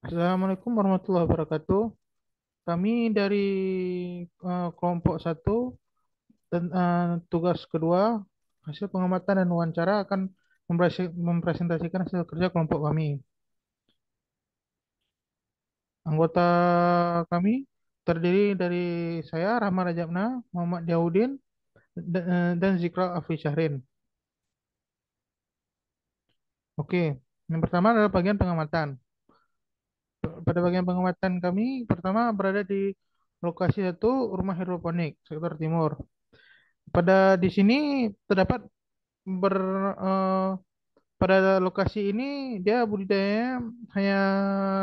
Assalamualaikum warahmatullahi wabarakatuh. Kami dari kelompok satu dan tugas kedua hasil pengamatan dan wawancara akan mempresentasikan hasil kerja kelompok kami. Anggota kami terdiri dari saya Rahmat Rajabna, Muhammad Diaudin, dan Zikra Afri Syahrin. Oke, yang pertama adalah bagian pengamatan. Pada bagian pengamatan kami pertama berada di lokasi satu rumah hidroponik sektor timur. Pada di sini terdapat ber eh, pada lokasi ini dia budidayanya hanya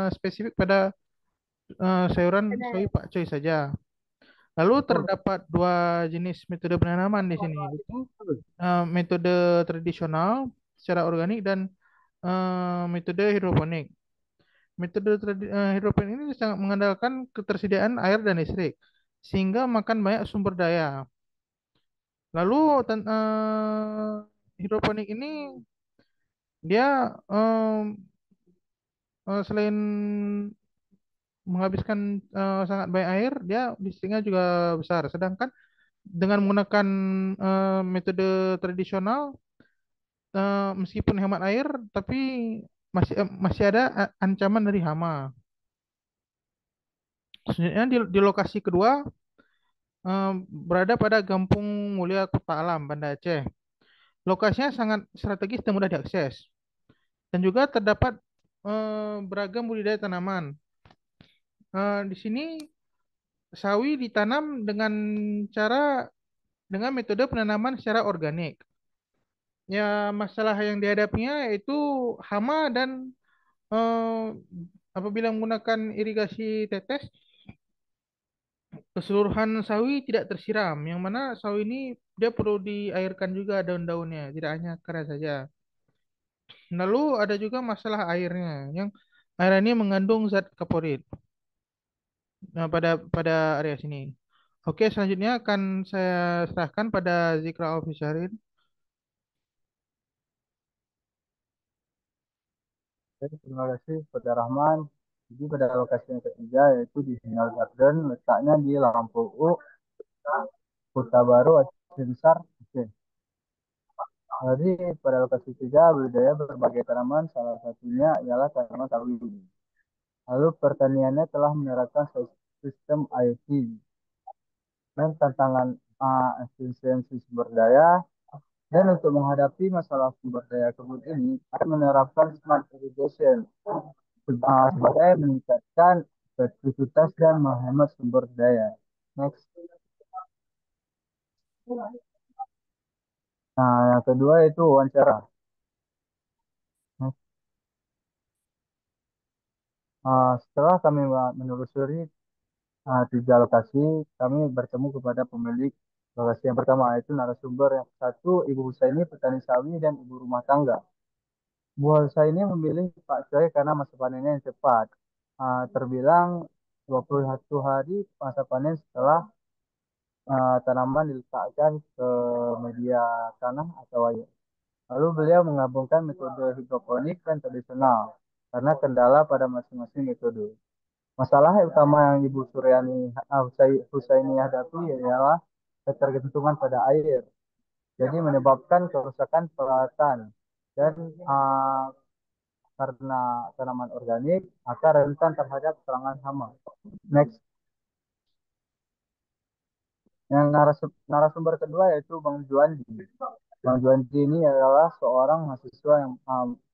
spesifik pada sayuran sawi pakcoy saja. Lalu terdapat dua jenis metode penanaman di sini, yaitu metode tradisional secara organik dan metode hidroponik. Metode hidroponik ini sangat mengandalkan ketersediaan air dan listrik, sehingga makan banyak sumber daya. Lalu hidroponik ini dia selain menghabiskan sangat banyak air, dia listriknya juga besar. Sedangkan dengan menggunakan metode tradisional, meskipun hemat air, tapi masih ada ancaman dari hama. Selanjutnya di lokasi kedua berada pada Gampung Mulia Kota Alam, Banda Aceh. Lokasinya sangat strategis dan mudah diakses. Dan juga terdapat beragam budidaya tanaman. Di sini sawi ditanam cara dengan metode penanaman secara organik. Ya, masalah yang dihadapinya yaitu hama dan eh, apabila menggunakan irigasi tetes, keseluruhan sawi tidak tersiram. Yang mana sawi ini dia perlu diairkan juga daun-daunnya, tidak hanya akar saja. Lalu ada juga masalah airnya, yang air ini mengandung zat kaporit. Nah, pada area sini. Oke, selanjutnya akan saya serahkan pada Zikra Alfisarin. Oke, terima kasih kepada Rahman. Jadi pada lokasi yang ketiga yaitu di Signal Garden, letaknya di Lampung U, Kota Baru, Aceh Besar. Oke. Jadi pada lokasi ketiga budidaya berbagai tanaman, salah satunya ialah tanaman sawi. Lalu pertaniannya telah menerapkan sistem IoT dan tantangan efisiensi sumber daya. Dan untuk menghadapi masalah sumber daya kebun ini, akan menerapkan smart irrigation sebagai meningkatkan efektivitas dan menghemat sumber daya. Next. Nah, yang kedua itu wawancara. Next. Setelah kami menelusuri tiga lokasi, kami bertemu kepada pemilik lokasi yang pertama, yaitu narasumber yang satu, Ibu Husaini, petani sawi dan ibu rumah tangga. Bu Husaini memilih Pak Coy karena masa panennya yang cepat. Terbilang 21 hari masa panen setelah tanaman diletakkan ke media tanah atau air. Lalu beliau menggabungkan metode hidroponik dan tradisional karena kendala pada masing-masing metode. Masalah utama yang Ibu Husaini hadapi ialah ketergantungan pada air. Jadi menyebabkan kerusakan peralatan dan karena tanaman organik maka rentan terhadap serangan hama. Next. Yang narasumber kedua yaitu Bang Juandi. Bang Juandi ini adalah seorang mahasiswa yang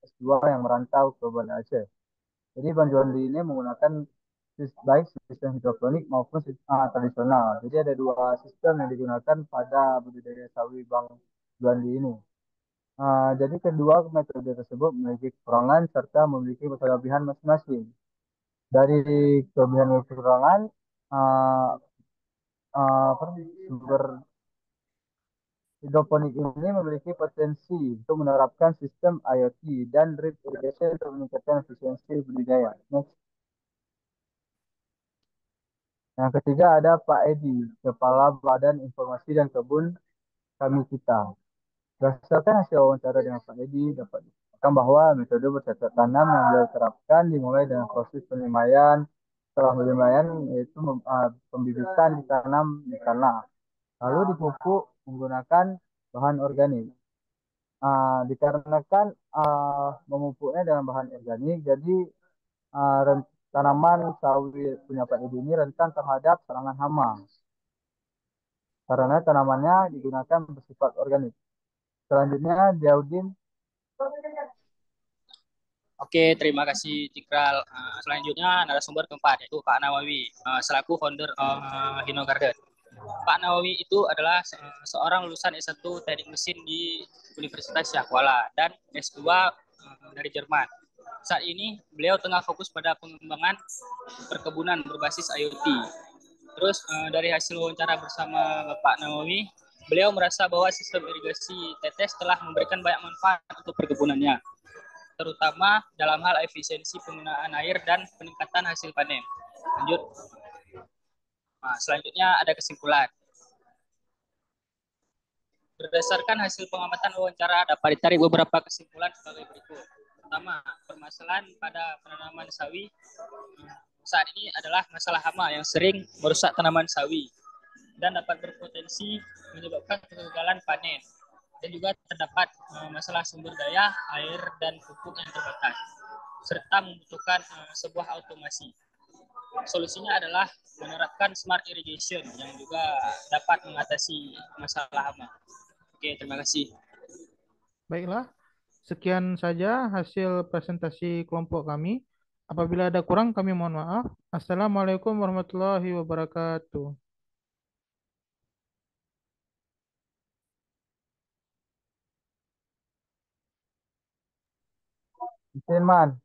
S2 yang merantau ke Banda Aceh. Jadi Bang Juandi ini menggunakan baik sistem hidroponik maupun sistem tradisional. Jadi ada dua sistem yang digunakan pada budidaya sawi Bang Juandi ini. Jadi kedua metode tersebut memiliki kekurangan serta memiliki kelebihan masing-masing. Dari kelebihan dan kekurangan, uh, sumber hidroponik ini memiliki potensi untuk menerapkan sistem IoT dan drip irrigation untuk meningkatkan efisiensi budidaya. Next. Yang ketiga ada Pak Edi, Kepala Badan Informasi dan Kebun kami kita. Berdasarkan hasil wawancara dengan Pak Edi, dapat menjelaskan bahwa metode bercocok tanam yang beliau terapkan dimulai dengan proses penyemaian. Setelah penyemaian yaitu pembibitan ditanam di tanah, lalu dipupuk menggunakan bahan organik. Dikarenakan memupuknya dengan bahan organik, jadi tanaman sawi punya Pak Edi ini rentan terhadap serangan hama karena tanamannya digunakan bersifat organik. Selanjutnya, Diaudin. Oke, terima kasih Cikral. Selanjutnya narasumber keempat yaitu Pak Nawawi selaku founder Hino Garden. Pak Nawawi itu adalah seorang lulusan S1 Teknik Mesin di Universitas Syahkuala dan S2 dari Jerman. Saat ini beliau tengah fokus pada pengembangan perkebunan berbasis IoT. Terus dari hasil wawancara bersama Bapak Nawawi, beliau merasa bahwa sistem irigasi tetes telah memberikan banyak manfaat untuk perkebunannya, terutama dalam hal efisiensi penggunaan air dan peningkatan hasil panen. Lanjut. Selanjutnya ada kesimpulan. Berdasarkan hasil pengamatan wawancara dapat ditarik beberapa kesimpulan sebagai berikut. Pertama, permasalahan pada penanaman sawi saat ini adalah masalah hama yang sering merusak tanaman sawi dan dapat berpotensi menyebabkan kegagalan panen. Dan juga terdapat masalah sumber daya, air, dan pupuk yang terbatas, serta membutuhkan sebuah automasi. Solusinya adalah menerapkan smart irrigation yang juga dapat mengatasi masalah hama. Oke, terima kasih. Baiklah, sekian saja hasil presentasi kelompok kami. Apabila ada kurang, kami mohon maaf. Assalamualaikum warahmatullahi wabarakatuh. Firman.